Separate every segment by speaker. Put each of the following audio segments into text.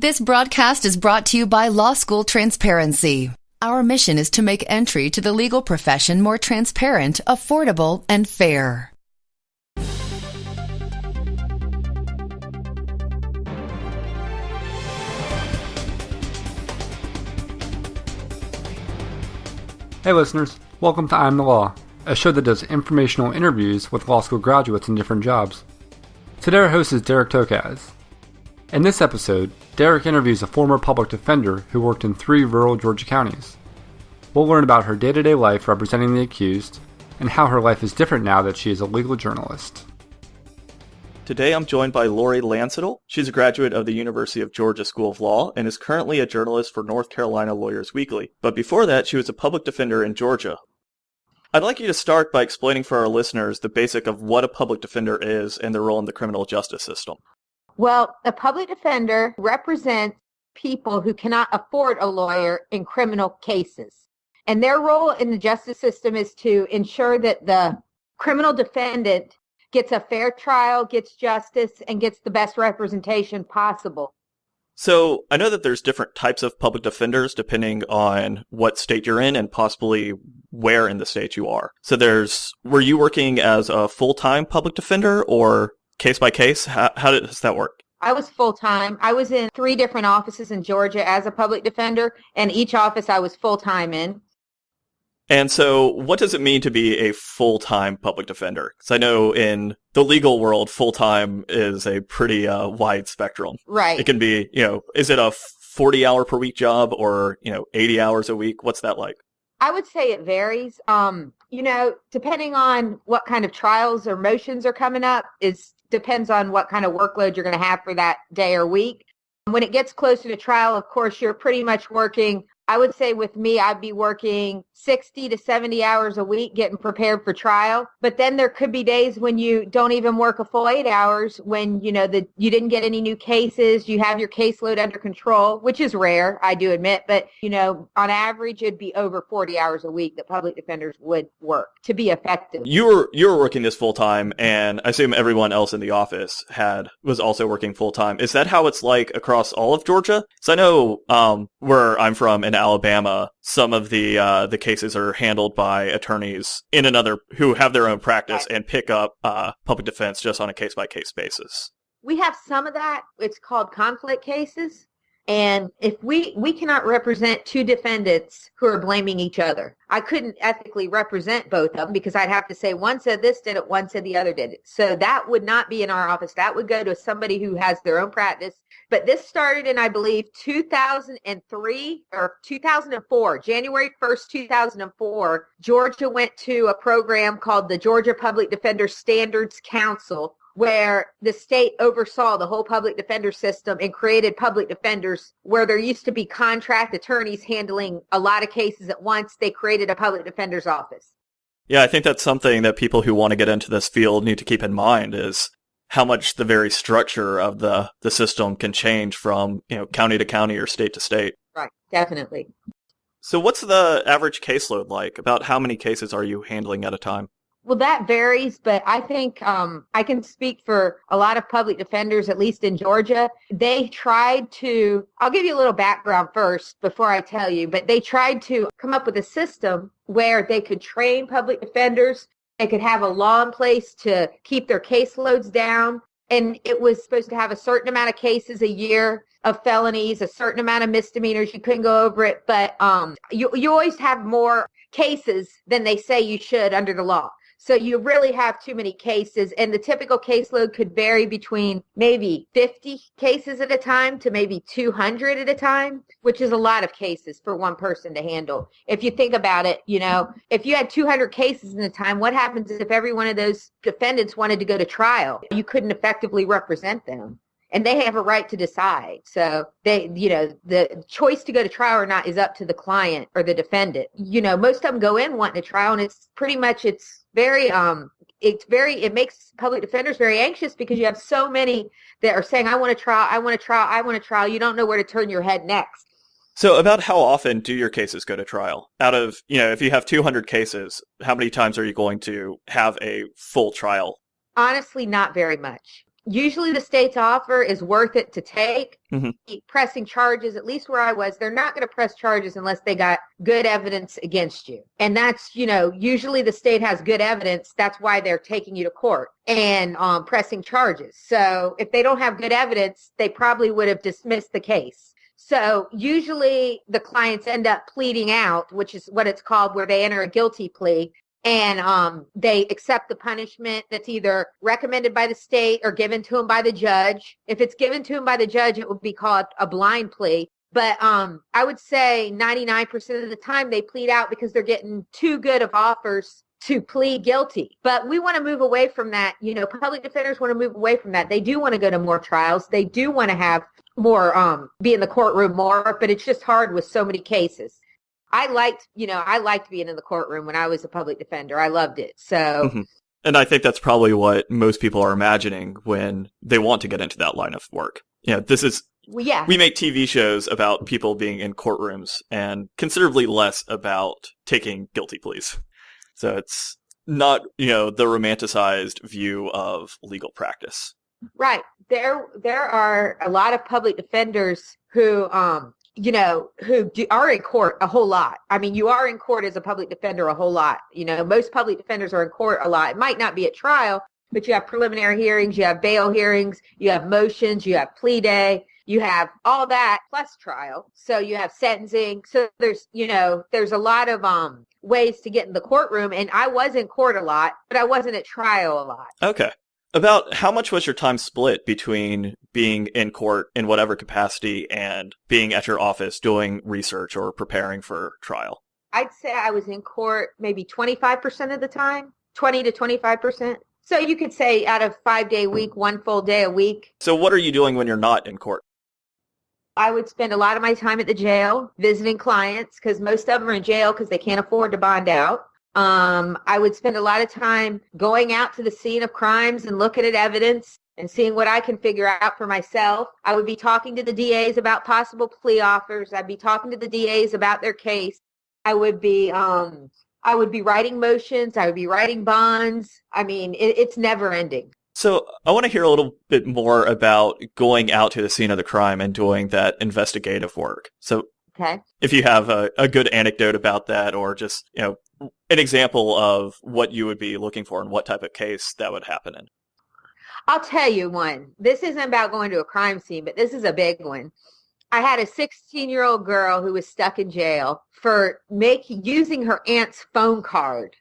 Speaker 1: This broadcast is brought to you by Law School Transparency. Our mission is to make entry to the legal profession more transparent, affordable, and fair.
Speaker 2: Hey listeners, welcome to I'm the Law, a show that does informational interviews with law school graduates in different jobs. Today our host is Derek Tokaz. In this episode, Derek interviews a former public defender who worked in 3 rural Georgia counties. We'll learn about her day-to-day life representing the accused, and how her life is different now that she is a legal journalist.
Speaker 3: Today I'm joined by Laurie Landsittel. She's a graduate of the University of Georgia School of Law and is currently a journalist for North Carolina Lawyers Weekly. But before that, she was a public defender in Georgia. I'd like you to start by explaining for our listeners the basic of what a public defender is and their role in the criminal justice system.
Speaker 4: Well, a public defender represents people who cannot afford a lawyer in criminal cases. And their role in the justice system is to ensure that the criminal defendant gets a fair trial, gets justice, and gets the best representation possible.
Speaker 3: So I know that there's different types of public defenders depending on what state you're in and possibly where in the state you are. So were you working as a full-time public defender or case by case? How does that work?
Speaker 4: I was full-time. I was in 3 different offices in Georgia as a public defender, and each office I was full-time in.
Speaker 3: And so what does it mean to be a full-time public defender? Because I know in the legal world, full-time is a pretty wide spectrum.
Speaker 4: Right.
Speaker 3: It can be, is it a 40-hour per week job or, 80 hours a week? What's that like?
Speaker 4: I would say it varies. Depending on what kind of trials or motions are coming up, depends on what kind of workload you're going to have for that day or week. When it gets closer to trial, of course, you're pretty much working. I would say with me, I'd be working 60 to 70 hours a week getting prepared for trial. But then there could be days when you don't even work a full 8 hours when, you didn't get any new cases. You have your caseload under control, which is rare, I do admit. But, on average, it'd be over 40 hours a week that public defenders would work to be effective. You
Speaker 3: were working this full time, and I assume everyone else in the office was also working full time. Is that how it's like across all of Georgia? So I know where I'm from in Alabama, some of the cases are handled by attorneys who have their own practice and pick up public defense just on a case-by-case basis.
Speaker 4: We have some of that. It's called conflict cases. And if we cannot represent 2 defendants who are blaming each other. I couldn't ethically represent both of them because I'd have to say one said this did it, one said the other did it. So that would not be in our office. That would go to somebody who has their own practice. But this started in, I believe, 2003 or 2004, January 1st, 2004. Georgia went to a program called the Georgia Public Defender Standards Council, where the state oversaw the whole public defender system and created public defenders where there used to be contract attorneys handling a lot of cases at once. They created a public defender's office.
Speaker 3: Yeah, I think that's something that people who want to get into this field need to keep in mind is how much the very structure of the system can change from, county to county or state to state.
Speaker 4: Right, definitely.
Speaker 3: So what's the average caseload like? About how many cases are you handling at a time?
Speaker 4: Well, that varies, but I think I can speak for a lot of public defenders, at least in Georgia. They tried to, I'll give you a little background first before I tell you, but they tried to come up with a system where they could train public defenders. They could have a law in place to keep their caseloads down. And it was supposed to have a certain amount of cases a year of felonies, a certain amount of misdemeanors. You couldn't go over it, but you always have more cases than they say you should under the law. So you really have too many cases, and the typical caseload could vary between maybe 50 cases at a time to maybe 200 at a time, which is a lot of cases for one person to handle. If you think about it, if you had 200 cases in a time, what happens if every one of those defendants wanted to go to trial? You couldn't effectively represent them. And they have a right to decide. So the choice to go to trial or not is up to the client or the defendant. Most of them go in wanting a trial, and it's it makes public defenders very anxious because you have so many that are saying, I want a trial, I want a trial, I want a trial. You don't know where to turn your head next.
Speaker 3: So about how often do your cases go to trial? Out of, if you have 200 cases, how many times are you going to have a full trial?
Speaker 4: Honestly, not very much. Usually the state's offer is worth it to take.
Speaker 3: Mhm.
Speaker 4: Pressing charges, at least where I was, they're not going to press charges unless they got good evidence against you. And that's, usually the state has good evidence. That's why they're taking you to court and pressing charges. So if they don't have good evidence, they probably would have dismissed the case. So usually the clients end up pleading out, which is what it's called, where they enter a guilty plea. And they accept the punishment that's either recommended by the state or given to them by the judge. If it's given to them by the judge, it would be called a blind plea. But I would say 99% of the time they plead out because they're getting too good of offers to plead guilty. But we want to move away from that. Public defenders want to move away from that. They do want to go to more trials. They do want to have more, be in the courtroom more, but it's just hard with so many cases. I liked being in the courtroom when I was a public defender. I loved it. So,
Speaker 3: And I think that's probably what most people are imagining when they want to get into that line of work. This is, we make TV shows about people being in courtrooms and considerably less about taking guilty pleas. So it's not, the romanticized view of legal practice.
Speaker 4: Right. There are a lot of public defenders who are in court a whole lot. I mean, you are in court as a public defender a whole lot. Most public defenders are in court a lot. It might not be at trial, but you have preliminary hearings, you have bail hearings, you have motions, you have plea day, you have all that plus trial. So you have sentencing. So there's a lot of ways to get in the courtroom. And I was in court a lot, but I wasn't at trial a lot.
Speaker 3: Okay. About how much was your time split between being in court in whatever capacity and being at your office doing research or preparing for trial?
Speaker 4: I'd say I was in court maybe 25% of the time, 20 to 25%. So you could say out of 5-day week, 1 full day a week.
Speaker 3: So what are you doing when you're not in court?
Speaker 4: I would spend a lot of my time at the jail visiting clients because most of them are in jail because they can't afford to bond out. I would spend a lot of time going out to the scene of crimes and looking at evidence and seeing what I can figure out for myself. I would be talking to the DAs about possible plea offers. I'd be talking to the DAs about their case. I would be writing motions. I would be writing bonds. I mean, it's never ending.
Speaker 3: So I want to hear a little bit more about going out to the scene of the crime and doing that investigative work. So
Speaker 4: okay.
Speaker 3: If you have a good anecdote about that, or just, an example of what you would be looking for and what type of case that would happen in.
Speaker 4: I'll tell you one. This isn't about going to a crime scene, but this is a big one. I had a 16-year-old girl who was stuck in jail for using her aunt's phone card.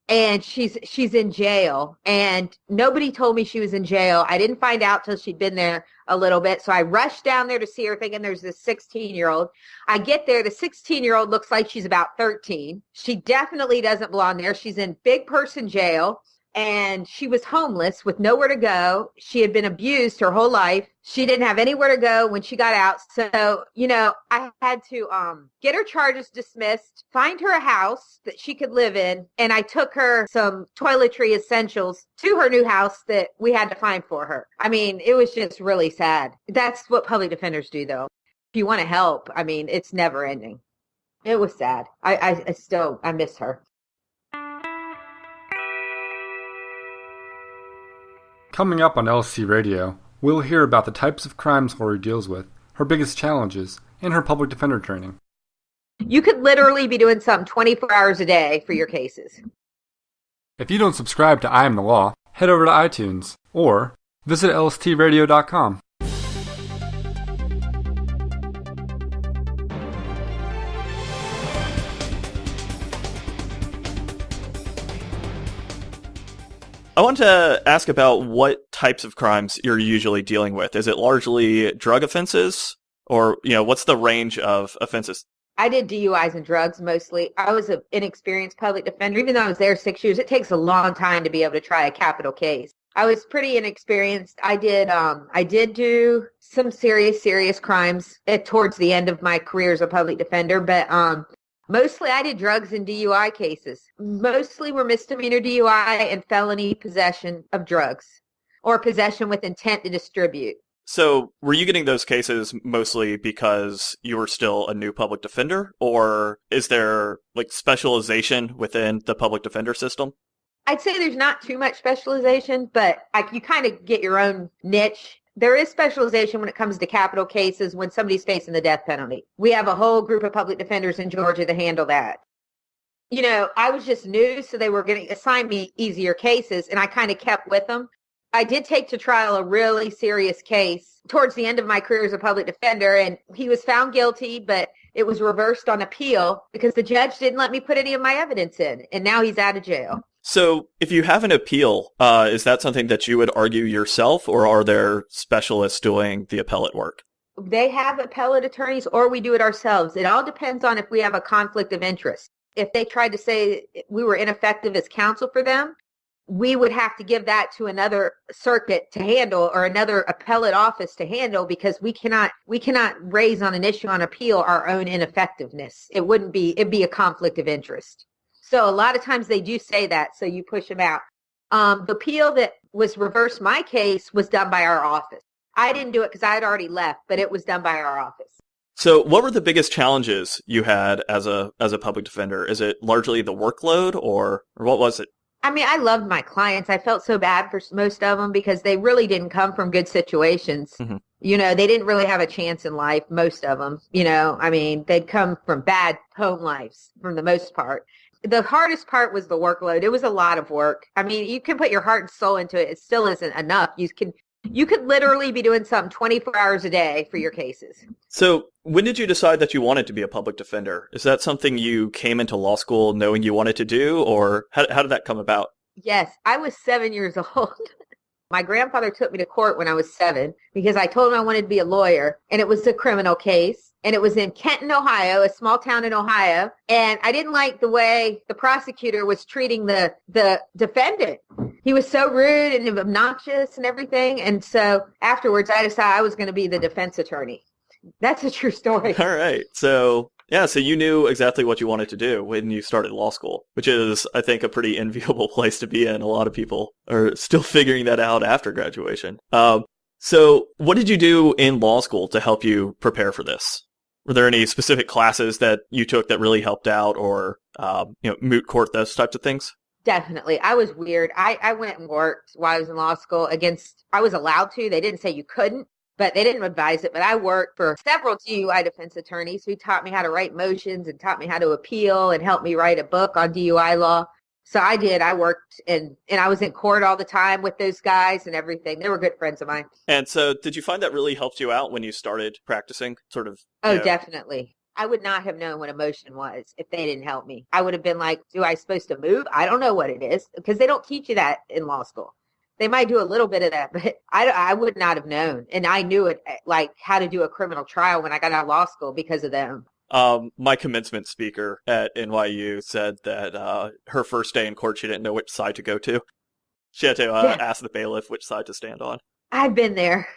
Speaker 4: And she's in jail, and nobody told me she was in jail. I didn't find out till she'd been there a little bit. So I rushed down there to see her thinking there's this 16-year-old. I get there. The 16-year-old looks like she's about 13. She definitely doesn't belong there. She's in big person jail, and she was homeless with nowhere to go. She had been abused her whole life. She didn't have anywhere to go when she got out. So, I had to get her charges dismissed, find her a house that she could live in, and I took her some toiletry essentials to her new house that we had to find for her. I mean, it was just really sad. That's what public defenders do, though. If you want to help, I mean, it's never ending. It was sad. I miss her.
Speaker 2: Coming up on LC Radio, we'll hear about the types of crimes Laurie deals with, her biggest challenges, and her public defender training.
Speaker 4: You could literally be doing something 24 hours a day for your cases.
Speaker 2: If you don't subscribe to I Am the Law, head over to iTunes or visit lstradio.com.
Speaker 3: I want to ask about what types of crimes you're usually dealing with. Is it largely drug offenses, or, what's the range of offenses?
Speaker 4: I did DUIs and drugs mostly. I was an inexperienced public defender. Even though I was there 6 years, it takes a long time to be able to try a capital case. I was pretty inexperienced. I did do some serious crimes towards the end of my career as a public defender, but mostly I did drugs and DUI cases. Mostly were misdemeanor DUI and felony possession of drugs or possession with intent to distribute.
Speaker 3: So were you getting those cases mostly because you were still a new public defender, or is there specialization within the public defender system?
Speaker 4: I'd say there's not too much specialization, but you kind of get your own niche. There is specialization when it comes to capital cases when somebody's facing the death penalty. We have a whole group of public defenders in Georgia that handle that. I was just new, so they were going to assign me easier cases, and I kind of kept with them. I did take to trial a really serious case towards the end of my career as a public defender, and he was found guilty, but it was reversed on appeal because the judge didn't let me put any of my evidence in, and now he's out of jail.
Speaker 3: So if you have an appeal, is that something that you would argue yourself, or are there specialists doing the appellate work?
Speaker 4: They have appellate attorneys, or we do it ourselves. It all depends on if we have a conflict of interest. If they tried to say we were ineffective as counsel for them, we would have to give that to another circuit to handle or another appellate office to handle because we cannot raise on an issue on appeal our own ineffectiveness. It'd be a conflict of interest. So a lot of times they do say that, so you push them out. The appeal that was reversed my case was done by our office. I didn't do it because I had already left, but it was done by our office.
Speaker 3: So what were the biggest challenges you had as a public defender? Is it largely the workload or what was it?
Speaker 4: I mean, I loved my clients. I felt so bad for most of them because they really didn't come from good situations.
Speaker 3: Mm-hmm.
Speaker 4: They didn't really have a chance in life, most of them. They'd come from bad home lives for the most part. The hardest part was the workload. It was a lot of work. I mean, you can put your heart and soul into it. It still isn't enough. You could literally be doing something 24 hours a day for your cases.
Speaker 3: So when did you decide that you wanted to be a public defender? Is that something you came into law school knowing you wanted to do, or how did that come about?
Speaker 4: Yes, I was 7 years old. My grandfather took me to court when I was 7 because I told him I wanted to be a lawyer, and it was a criminal case. And it was in Kenton, Ohio, a small town in Ohio. And I didn't like the way the prosecutor was treating the defendant. He was so rude and obnoxious and everything. And so afterwards, I decided I was going to be the defense attorney. That's a true story.
Speaker 3: All right. So you knew exactly what you wanted to do when you started law school, which is, I think, a pretty enviable place to be in. A lot of people are still figuring that out after graduation. So what did you do in law school to help you prepare for this? Were there any specific classes that you took that really helped out, or moot court, those types of things?
Speaker 4: Definitely. I was weird. I went and worked while I was in law school I was allowed to. They didn't say you couldn't, but they didn't advise it. But I worked for several DUI defense attorneys who taught me how to write motions and taught me how to appeal and helped me write a book on DUI law. So I did. I worked and I was in court all the time with those guys and everything. They were good friends of mine.
Speaker 3: And so did you find that really helped you out when you started practicing sort of?
Speaker 4: Oh, definitely. I would not have known what a motion was if they didn't help me. I would have been like, do I supposed to move? I don't know what it is because they don't teach you that in law school. They might do a little bit of that, but I would not have known. And I knew it, like how to do a criminal trial when I got out of law school because of them.
Speaker 3: My commencement speaker at NYU said that her first day in court, she didn't know which side to go to. She had to ask the bailiff which side to stand on.
Speaker 4: I've been there.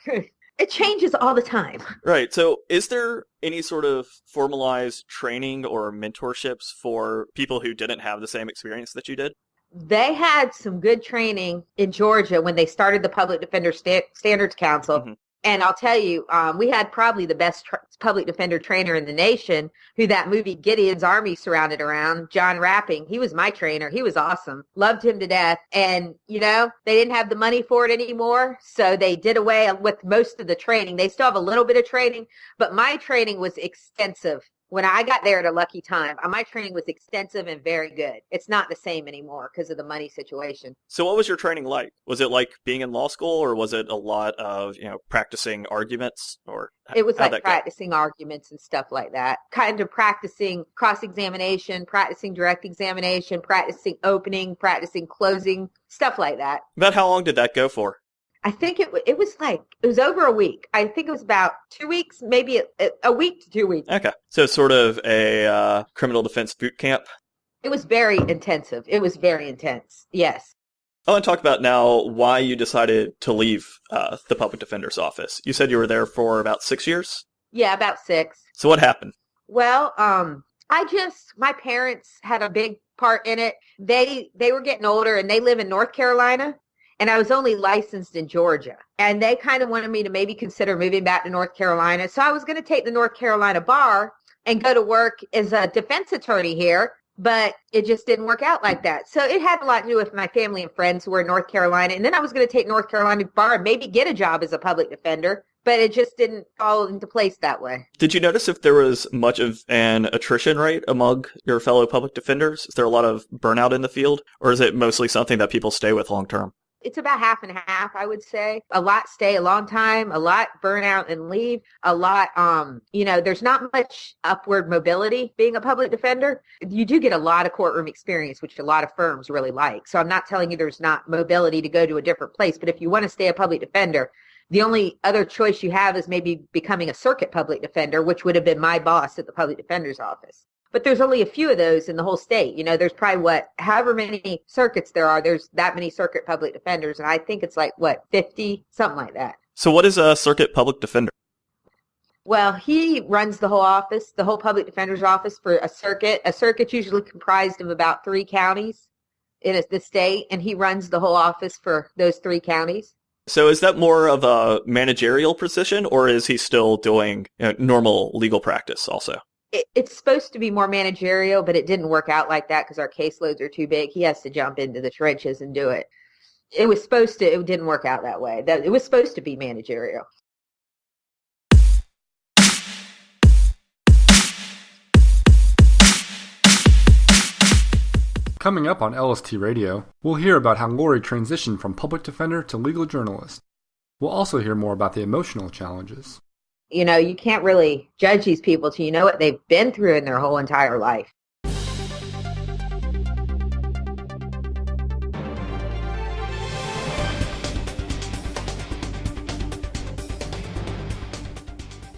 Speaker 4: It changes all the time.
Speaker 3: Right. So is there any sort of formalized training or mentorships for people who didn't have the same experience that you did?
Speaker 4: They had some good training in Georgia when they started the Public Defender Standards Council. Mm-hmm. And I'll tell you, we had probably the best public defender trainer in the nation, who that movie Gideon's Army surrounded around, John Rapping. He was my trainer. He was awesome. Loved him to death. And, they didn't have the money for it anymore. So they did away with most of the training. They still have a little bit of training, but my training was extensive. When I got there at a lucky time, my training was extensive and very good. It's not the same anymore because of the money situation.
Speaker 3: So what was your training like? Was it like being in law school, or was it a lot of, practicing arguments? Or
Speaker 4: it was like practicing arguments and stuff like that. Kind of practicing cross-examination, practicing direct examination, practicing opening, practicing closing, stuff like that.
Speaker 3: About how long did that go for?
Speaker 4: I think it was over a week. I think it was about 2 weeks, maybe a week to 2 weeks.
Speaker 3: Okay. So sort of a criminal defense boot camp?
Speaker 4: It was very intensive. It was very intense. Yes.
Speaker 3: I want to talk about now why you decided to leave the public defender's office. You said you were there for about 6 years?
Speaker 4: Yeah, about 6.
Speaker 3: So what happened?
Speaker 4: Well, my parents had a big part in it. They were getting older and they live in North Carolina. And I was only licensed in Georgia. And they kind of wanted me to maybe consider moving back to North Carolina. So I was going to take the North Carolina bar and go to work as a defense attorney here. but it just didn't work out like that. So it had a lot to do with my family and friends who were in North Carolina. And then I was going to take North Carolina bar and maybe get a job as a public defender, but it just didn't fall into place that way.
Speaker 3: Did you notice if there was much of an attrition rate among your fellow public defenders? Is there a lot of burnout in the field, or is it mostly something that people stay with long term?
Speaker 4: It's about half and half, I would say. A lot stay a long time, a lot burn out and leave, a lot, there's not much upward mobility being a public defender. You do get a lot of courtroom experience, which a lot of firms really like. So I'm not telling you there's not mobility to go to a different place, but if you want to stay a public defender, the only other choice you have is maybe becoming a circuit public defender, which would have been my boss at the public defender's office. But there's only a few of those in the whole state. There's probably however many circuits there are, there's that many circuit public defenders. And I think it's 50, something like that.
Speaker 3: So what is a circuit public defender?
Speaker 4: Well, he runs the whole office, the whole public defender's office for a circuit. A circuit's usually comprised of about 3 counties in the state, and he runs the whole office for those 3 counties.
Speaker 3: So is that more of a managerial position, or is he still doing normal legal practice also?
Speaker 4: It's supposed to be more managerial, but it didn't work out like that because our caseloads are too big. He has to jump into the trenches and do it. It didn't work out that way. It was supposed to be managerial.
Speaker 2: Coming up on LST Radio, we'll hear about how Laurie transitioned from public defender to legal journalist. We'll also hear more about the emotional challenges.
Speaker 4: You can't really judge these people till you know what they've been through in their whole entire life.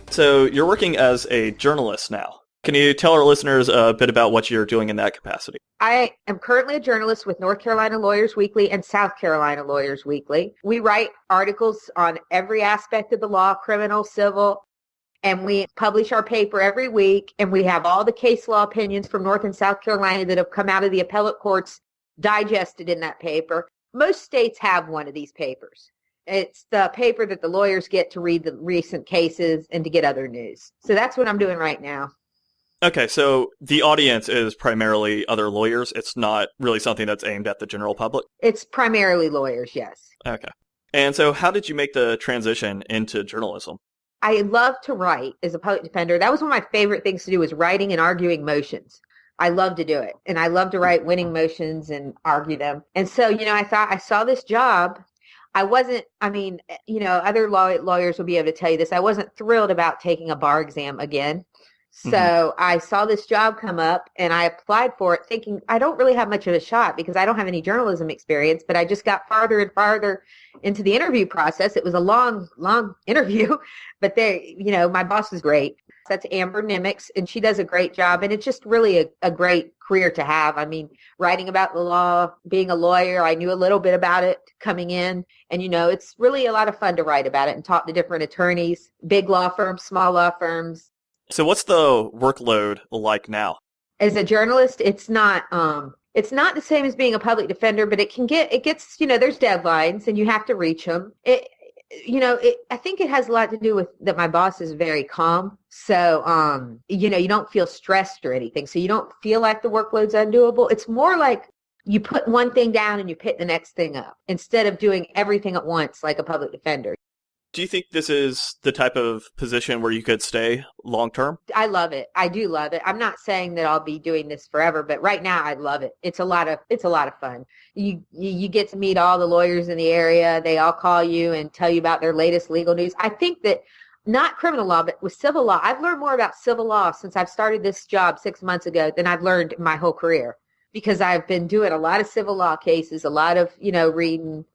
Speaker 3: So you're working as a journalist now. Can you tell our listeners a bit about what you're doing in that capacity?
Speaker 4: I am currently a journalist with North Carolina Lawyers Weekly and South Carolina Lawyers Weekly. We write articles on every aspect of the law, criminal, civil, and we publish our paper every week, and we have all the case law opinions from North and South Carolina that have come out of the appellate courts digested in that paper. Most states have one of these papers. It's the paper that the lawyers get to read the recent cases and to get other news. So that's what I'm doing right now.
Speaker 3: Okay, so the audience is primarily other lawyers. It's not really something that's aimed at the general public?
Speaker 4: It's primarily lawyers, yes.
Speaker 3: Okay. And so how did you make the transition into journalism?
Speaker 4: I love to write as a public defender. That was one of my favorite things to do, was writing and arguing motions. I love to do it. And I love to write winning motions and argue them. And so, I thought I saw this job. Other lawyers will be able to tell you this. I wasn't thrilled about taking a bar exam again. So I saw this job come up and I applied for it thinking I don't really have much of a shot because I don't have any journalism experience, but I just got farther and farther into the interview process. It was a long, long interview, but my boss was great. That's Amber Nimitz, and she does a great job. And it's just really a great career to have. I mean, writing about the law, being a lawyer, I knew a little bit about it coming in. And, it's really a lot of fun to write about it and talk to different attorneys, big law firms, small law firms.
Speaker 3: So what's the workload like now?
Speaker 4: As a journalist, it's not the same as being a public defender, but it gets, there's deadlines and you have to reach them. I think it has a lot to do with that my boss is very calm. So, you don't feel stressed or anything. So you don't feel like the workload's undoable. It's more like you put one thing down and you pick the next thing up instead of doing everything at once like a public defender.
Speaker 3: Do you think this is the type of position where you could stay long term?
Speaker 4: I love it. I do love it. I'm not saying that I'll be doing this forever, but right now I love it. It's a lot of fun. You get to meet all the lawyers in the area. They all call you and tell you about their latest legal news. I think that not criminal law, but with civil law, I've learned more about civil law since I've started this job 6 months ago than I've learned in my whole career. Because I've been doing a lot of civil law cases, a lot of, reading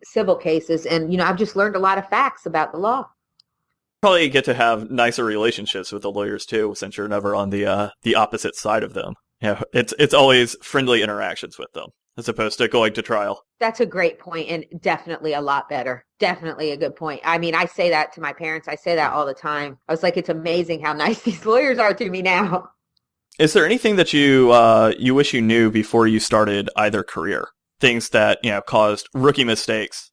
Speaker 4: civil cases. And, I've just learned a lot of facts about the law.
Speaker 3: Probably get to have nicer relationships with the lawyers, too, since you're never on the opposite side of them. It's always friendly interactions with them as opposed to going to trial.
Speaker 4: That's a great point and definitely a lot better. Definitely a good point. I mean, I say that to my parents. I say that all the time. I was like, it's amazing how nice these lawyers are to me now.
Speaker 3: Is there anything that you wish you knew before you started either career? Things that, caused rookie mistakes?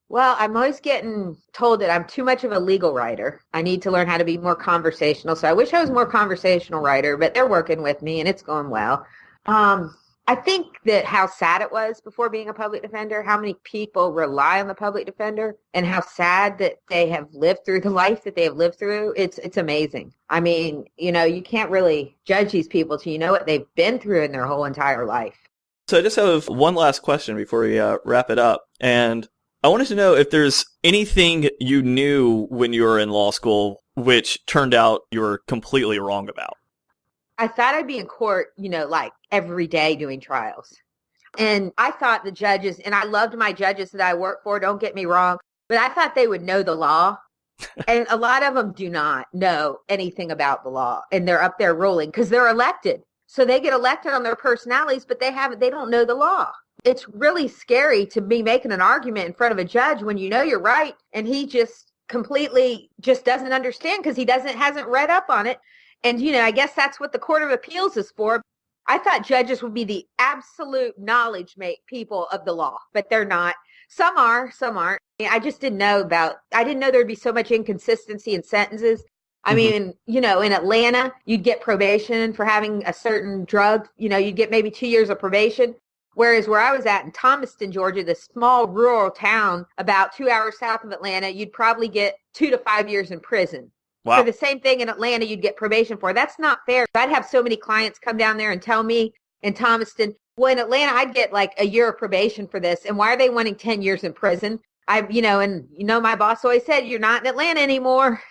Speaker 4: Well, I'm always getting told that I'm too much of a legal writer. I need to learn how to be more conversational. So I wish I was more conversational writer, but they're working with me and it's going well. I think that how sad it was before being a public defender, how many people rely on the public defender, and how sad that they have lived through the life that they have lived through. It's amazing. I mean, you can't really judge these people till you know what they've been through in their whole entire life.
Speaker 3: So I just have one last question before we wrap it up. And I wanted to know if there's anything you knew when you were in law school which turned out you were completely wrong about.
Speaker 4: I thought I'd be in court, like every day doing trials. And I thought the judges, and I loved my judges that I work for, don't get me wrong, but I thought they would know the law. And a lot of them do not know anything about the law. And they're up there ruling because they're elected. So they get elected on their personalities, but they don't know the law. It's really scary to be making an argument in front of a judge when you know you're right. And he just completely just doesn't understand because he hasn't read up on it. And, I guess that's what the Court of Appeals is for. I thought judges would be the absolute knowledge people of the law, but they're not. Some are, some aren't. I just didn't know there'd be so much inconsistency in sentences. I mean, in Atlanta, you'd get probation for having a certain drug. You'd get maybe 2 years of probation. Whereas where I was at in Thomaston, Georgia, this small rural town about 2 hours south of Atlanta, you'd probably get 2 to 5 years in prison.
Speaker 3: Wow.
Speaker 4: For the same thing in Atlanta, you'd get probation for. That's not fair. I'd have so many clients come down there and tell me in Thomaston, well, in Atlanta, I'd get like a year of probation for this. And why are they wanting 10 years in prison? My boss always said, you're not in Atlanta anymore.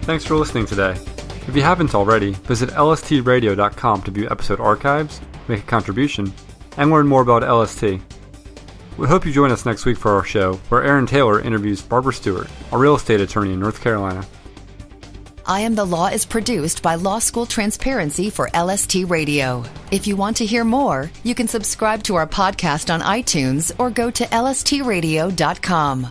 Speaker 2: Thanks for listening today. If you haven't already, visit lstradio.com to view episode archives, make a contribution, and learn more about LST. We hope you join us next week for our show, where Aaron Taylor interviews Barbara Stewart, a real estate attorney in North Carolina.
Speaker 1: I Am the Law is produced by Law School Transparency for LST Radio. If you want to hear more, you can subscribe to our podcast on iTunes or go to lstradio.com.